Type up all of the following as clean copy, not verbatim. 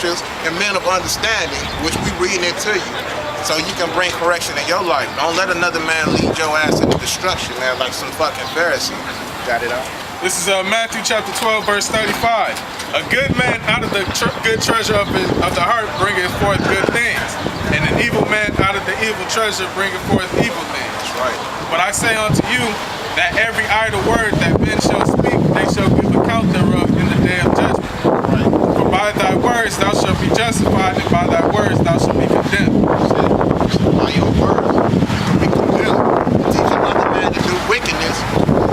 and men of understanding, which we reading it to you, so you can bring correction in your life. Don't let another man lead your ass into destruction, man, like some fucking Pharisees. Got it out? This is Matthew chapter 12, verse 35. A good man out of the good treasure of the heart bringeth forth good things, and an evil man out of the evil treasure bringeth forth evil things. That's right. But I say unto you that every idle word that men shall speak, they shall give account thereof in the day of judgment. Right. For by thy words thou shalt be justified, and by thy words thou shalt be condemned. By your words, you can be condemned. Teach another man to do wickedness,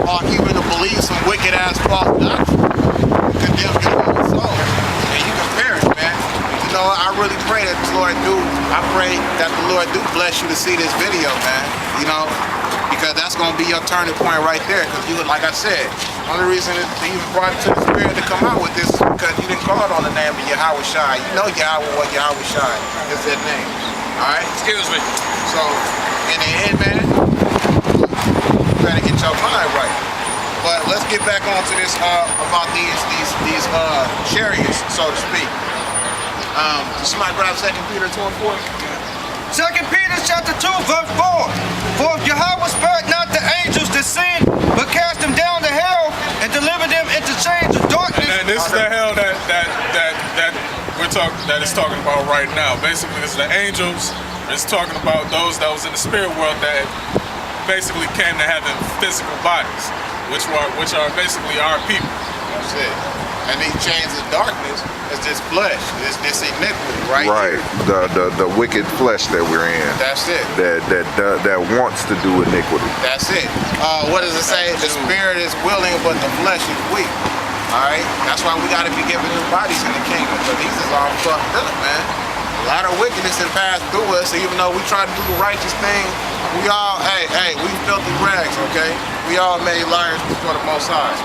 or even to believe some wicked ass false doctrine, condemn your own soul, and you can perish, man. You know, I really pray that the Lord do bless you to see this video, man. You know, because that's gonna be your turning point right there. Because you, like I said, only reason that they even brought it to the Spirit to come out with this is because you didn't call it on the name of Yahweh Shai. You know Yahweh what Yahweh Shai is that name. All right. Excuse me. So in the end, man, you better get your mind right. But let's get back onto this about these chariots, so to speak. Somebody grab 2 Peter 2 and 4. 2 Peter chapter 2, verse 4. For if Yahweh spared not the angels that sinned, but cast them down to hell and delivered them into chains of darkness. And this is the hell that it's talking about right now. Basically, it's the angels. It's talking about those that was in the spirit world that basically came to having physical bodies, which are basically our people. That's it. And these chains of darkness is this flesh, this iniquity, right? Right. The wicked flesh that we're in. That's it. That wants to do iniquity. That's it. What does it say? The spirit is willing, but the flesh is weak. All right. That's why we got to be given new bodies in the kingdom. But these is all fucked up, man. A lot of wickedness has passed through us. Even though we try to do the righteous thing, we all, we filthy rags. Okay. We all made liars before the Most High.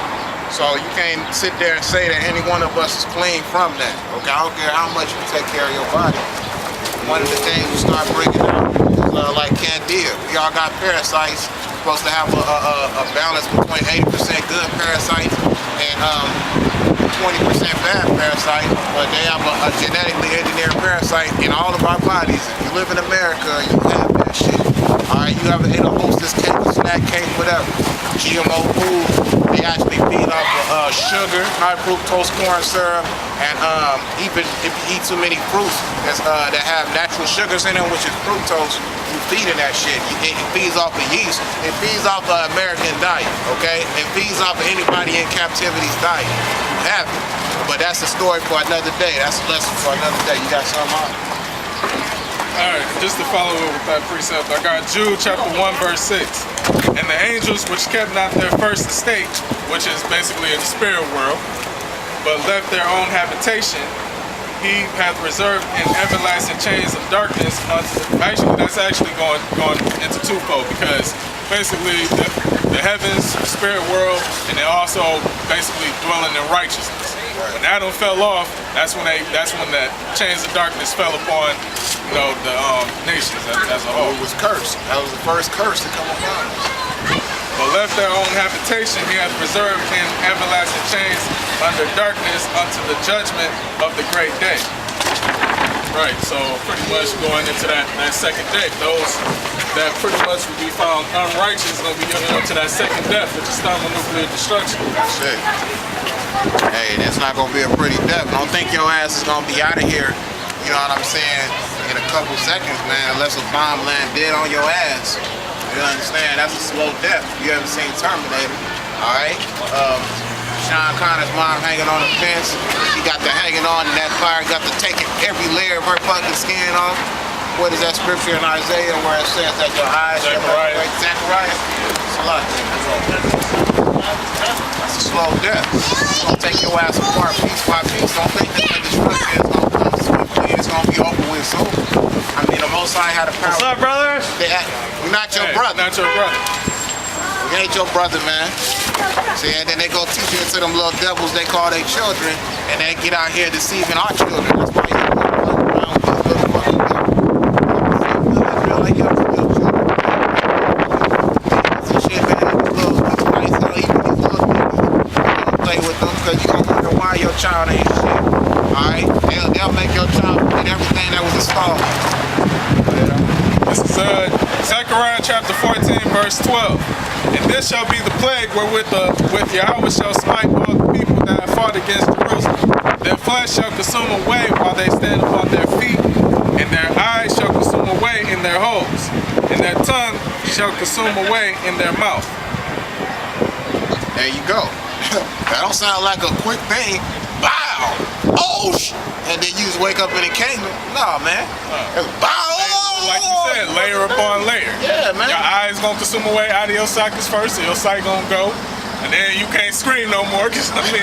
So you can't sit there and say that any one of us is clean from that. Okay, I don't care how much you take care of your body. One of the things we start bringing out is like candida. We all got parasites. We're supposed to have a balance between 80% good parasites and 20% bad parasites. But they have a genetically engineered parasite in all of our bodies. If you live in America, you have that shit. Alright, you ever ate a Hostess cake, a snack cake, whatever. GMO food, they actually feed off of sugar, high fructose corn syrup, and if you eat too many fruits that have natural sugars in them, which is fructose, you feeding that shit. It feeds off of yeast. It feeds off the American diet, okay? It feeds off of anybody in captivity's diet. You have it. But that's a story for another day. That's a lesson for another day. You got something on? Alright, just to follow up with that precept, I got Jude chapter 1 verse 6. And the angels which kept not their first estate, which is basically in the spirit world, but left their own habitation, he hath reserved in everlasting chains of darkness actually that's actually going into twofold, because basically the heavens, the spirit world, and they're also basically dwelling in righteousness. When Adam fell off, that's when the chains of darkness fell upon, you know, the nations as a whole. It was cursed. That was the first curse to come upon us. But left their own habitation, he hath preserved in everlasting chains under darkness unto the judgment of the great day. Right, so pretty much going into that second day, those that pretty much will be found unrighteous will be going into that second death, which is thermonuclear destruction. That's it. Hey, that's not gonna be a pretty death. Don't think your ass is gonna be out of here, you know what I'm saying, in a couple seconds, man, unless a bomb land dead on your ass. You understand? That's a slow death. You haven't seen Terminator, all right? Sean Connor's mom hanging on the fence. He got the hanging on in that fire, got to taking every layer of her fucking skin off. What is that scripture in Isaiah where it says that your eyes... Zechariah? It's a lot. That's a slow death. It's gonna take your ass apart piece by piece. Don't think that destruction is gonna come swiftly. It's gonna be over with soon. I mean, the Most High had a power. What's up, brothers? We're not your brother. Not your brother. We ain't your brother, man. See, and then they go teach it to them little devils they call their children, and they get out here deceiving our children. That's why you're around with these little fucking devils. Feel like you're little children. This shit, man. These little nice little even these little niggas. Don't play with them, because you're gonna wonder why your child ain't shit. Alright? They'll make your chapter 14, verse 12. And this shall be the plague wherewith with Yahweh shall smite all the people that have fought against Jerusalem. Their flesh shall consume away while they stand upon their feet, and their eyes shall consume away in their holes, and their tongue shall consume away in their mouth. There you go. That don't sound like a quick thing. Bow! Oh, and then you just wake up in the kingdom. No, man. It's bow! Like you said, layer upon layer. Yeah, man. Your eyes gonna consume away out of your sockets first, so your sight gonna go, and then you can't scream no more, cause I mean,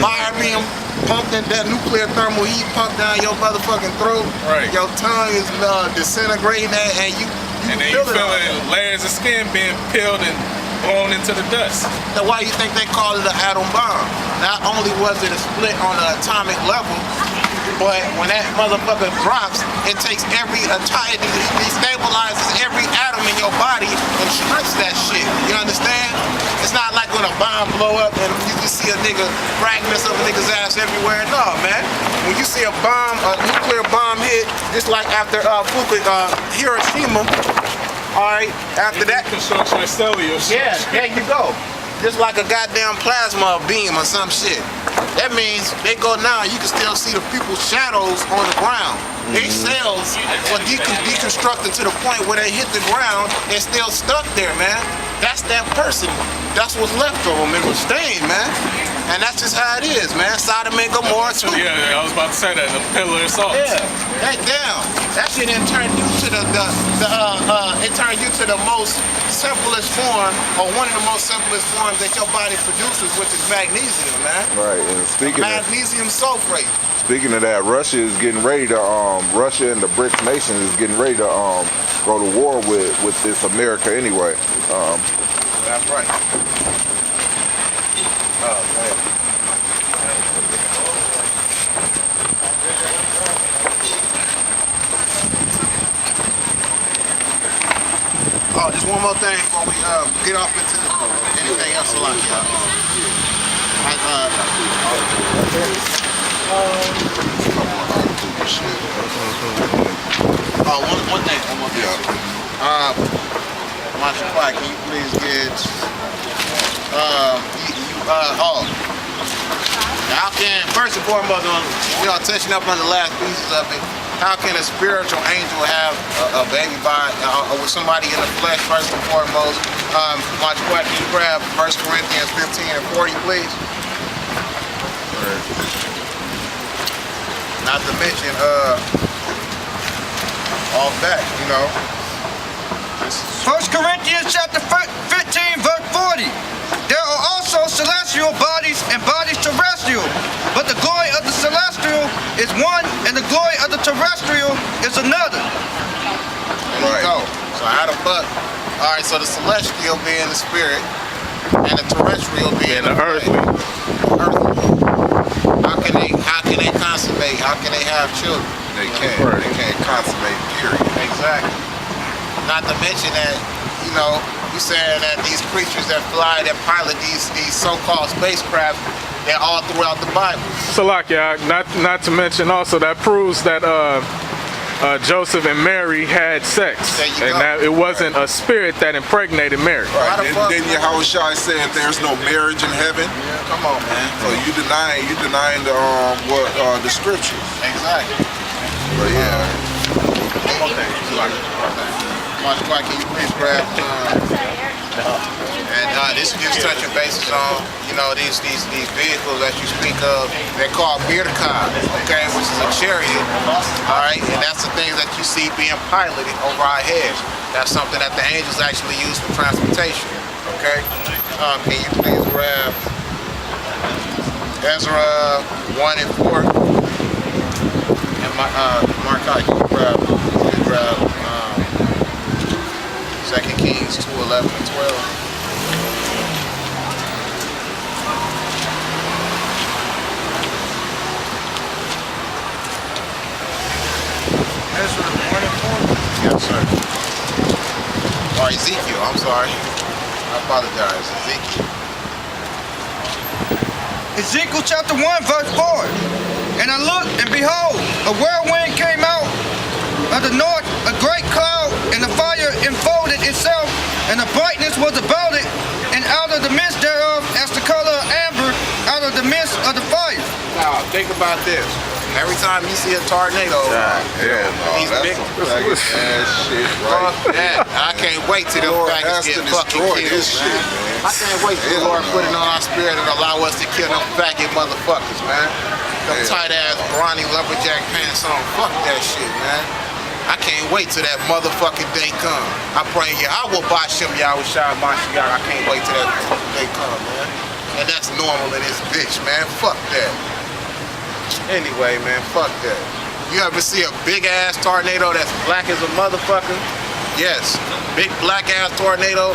fire being pumped in that nuclear thermal heat pumped down your motherfucking throat. Right. Your tongue is disintegrating, and you and then you feeling layers of skin being peeled and blown into the dust. Now, why you think they call it an atom bomb? Not only was it a split on an atomic level, but when that motherfucker drops, it takes it destabilizes every atom in your body and strips that shit. You understand? It's not like when a bomb blow up and you just see a nigga, fragments of a nigga's ass everywhere. No, man. When you see a bomb, a nuclear bomb hit, just like after Hiroshima, alright, after that. Construction of cellular. Yeah, there you go. Just like a goddamn plasma beam or some shit. That means they go now, you can still see the people's shadows on the ground. Their cells were deconstructed to the point where they hit the ground and still stuck there, man. That's that person. That's what's left of them. It was stained, man. And that's just how it is, man. Sodom and Gomorrah too. Yeah, I was about to say that, the pillar of salt. Yeah, that damn. That shit didn't turn you to it turned you to the most simplest form, or one of the most simplest forms that your body produces, which is magnesium, man. Right, and Magnesium sulfate. Speaking of that, Russia is getting ready to Russia and the BRICS nations is getting ready to go to war with this America anyway. That's right. Oh, man. Oh, just one more thing before we get off into anything else like y'all. One thing. Master Pike, can you please get how can, first and foremost, touching up on the last pieces of it, how can a spiritual angel have a baby by with somebody in the flesh, first and foremost? Master Pike, can you grab 1 Corinthians 15 and 40, please? Not to mention, all that, 1 Corinthians chapter 15, verse 40. There are also celestial bodies and bodies terrestrial, but the glory of the celestial is one, and the glory of the terrestrial is another. There you go. So how the fuck? All right. So the celestial being the spirit, and the terrestrial being the earthly. How can they consummate? How can they have children? They can't consummate, period. Exactly. Not to mention that, you saying that these creatures that fly, that pilot these so-called spacecraft, they're all throughout the Bible. Salakia, not to mention also that proves that Joseph and Mary had sex, and that it wasn't a spirit that impregnated Mary. Right. Then Yahweh Shai said there's no marriage in heaven. Yeah, come on, man. So you denying the scriptures. Exactly. But yeah. One more thing. Master Clark, can you please grab and this is just touching bases on, these vehicles that you speak of. They're called birka, okay, which is a chariot, all right, and that's the things that you see being piloted over our heads. That's something that the angels actually use for transportation, okay? Can you please grab Ezra 1 and 4? And Markai, can you grab 2 Kings 2, 11 and 12. Ezra 1 and 4. Yes, sir. Or Ezekiel, I'm sorry. I apologize. Ezekiel chapter 1, verse 4. And I looked, and behold, a whirlwind came out of the north, a great cloud, and the fire enfolded and the brightness was about it, and out of the midst thereof as the color of amber out of the midst of the fire. Now, think about this. Every time you see a tornado, these big ass shit, fuck right? that. I can't wait till them Lord has faggots to get fucking destroy killed, this shit, man. man. I can't wait till the Lord put it on our spirit and allow us to kill them faggot motherfuckers, man. Them tight ass brawny lumberjack pants on. Fuck that shit, man. I can't wait till that motherfucking day come. I pray Yahweh Bashem Yahushua Mashiach. I can't wait till that day come, man. And that's normal in this bitch, man. Fuck that. Anyway, man, fuck that. You ever see a big ass tornado that's black as a motherfucker? Yes, big black ass tornado.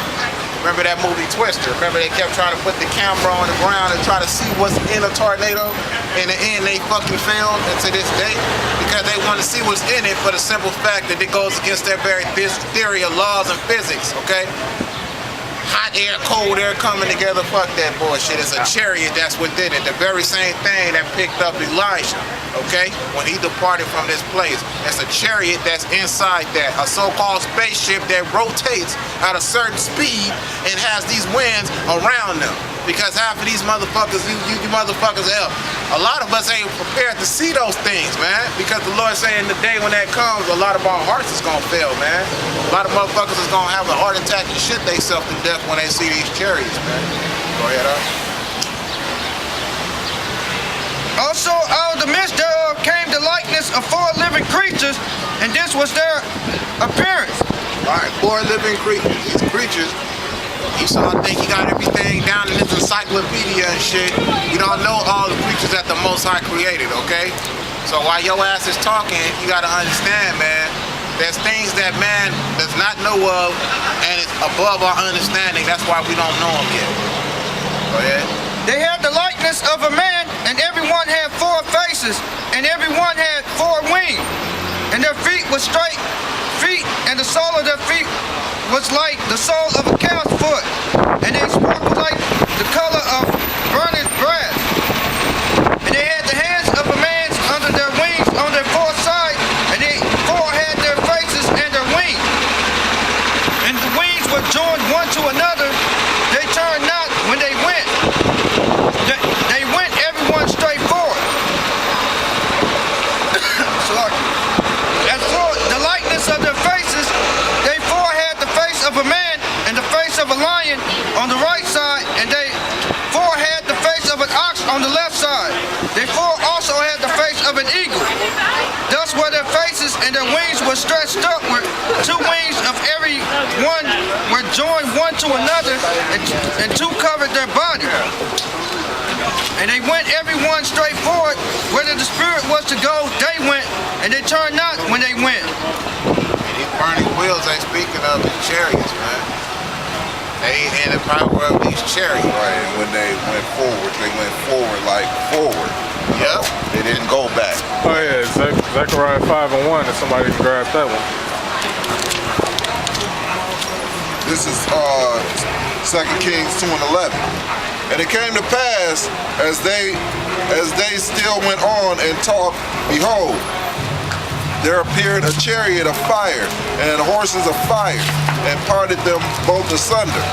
Remember that movie Twister? Remember they kept trying to put the camera on the ground and try to see what's in a tornado? In the end, they fucking failed, and to this day, because they want to see what's in it for the simple fact that it goes against their very theory of laws and physics, okay? Hot air, cold air coming together, fuck that bullshit. It's a chariot that's within it. The very same thing that picked up Elijah, okay? When he departed from this place. It's a chariot that's inside that. A so-called spaceship that rotates at a certain speed and has these winds around them. Because half of these motherfuckers, you motherfuckers, a lot of us ain't prepared to see those things, man. Because the Lord saying the day when that comes, a lot of our hearts is gonna fail, man. A lot of motherfuckers is gonna have a heart attack and shit they self to death when they see these chariots, man. Go ahead, Also out of the midst thereof came the likeness of 4 living creatures, and this was their appearance. All right, 4 living creatures. These creatures, Esau think he got everything down in his encyclopedia and shit. You don't know all the creatures that the Most High created, okay? So while your ass is talking, you gotta understand, man, there's things that man does not know of, and it's above our understanding. That's why we don't know them yet. Go ahead. They had the likeness of a man, and everyone had 4 faces, and everyone had 4 wings. And their feet were straight feet, and the sole of their feet was like the sole of a cow's foot. And they sparkled like the color of burnished brass. And they had the hands of a man under their wings on their 4 sides, and they 4 had their faces and their wings. And the wings were joined one to another. They turned not when they went. They went everyone straight forward. As for the likeness of their faces, they 4 had the face of a man and the face of a lion on the right side, and they 4 had the face of an ox on the left side. They 4 also had the face of an eagle. Thus were their faces, and their wings were stretched upward. 2 wings of every one were joined one to another, and 2 covered their body. And they went everyone straight forward. Whether the spirit was to go, they went, and they turned not when they went. And these burning wheels they speaking of the chariots, man. They in the power of these chariots. Right, and when they went forward like forward. Yep. They didn't go back. Oh yeah, Zechariah 5:1, if somebody can grab that one. This is 2 Kings 2:11. And it came to pass as they still went on and talked, behold, there appeared a chariot of fire and horses of fire, and parted them both asunder.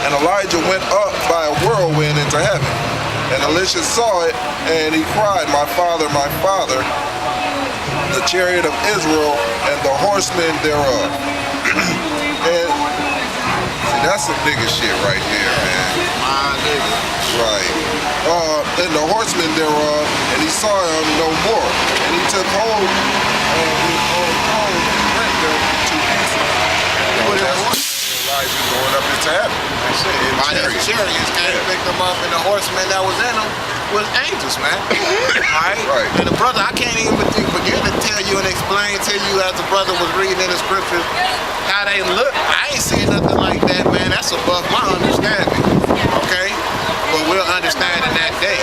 And Elijah went up by a whirlwind into heaven. And Elisha saw it, and he cried, my father, the chariot of Israel and the horsemen thereof. And see, that's the biggest shit right there, man. Right. And the horsemen thereof, and he saw him no more. And he took hold of his own throne and rent them to pieces. Elijah going up into heaven. That's it. By these chariots came to pick them up, and the horsemen that was in them was angels, man. Alright? Right. And the brother, I can't even begin to tell you and explain to you as the brother was reading in the scriptures how they look. I ain't seen nothing like that, man. That's above my understanding. Okay? But we'll understand in that day.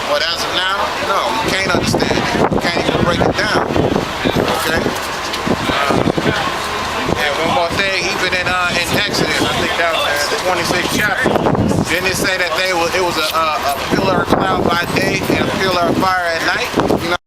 But as of now, no, you can't understand it. You can't even break it down. Okay? And one more thing, even in Exodus, I think that was the 26th chapter. Didn't it say that it was a pillar of cloud by day and a pillar of fire at night? You know.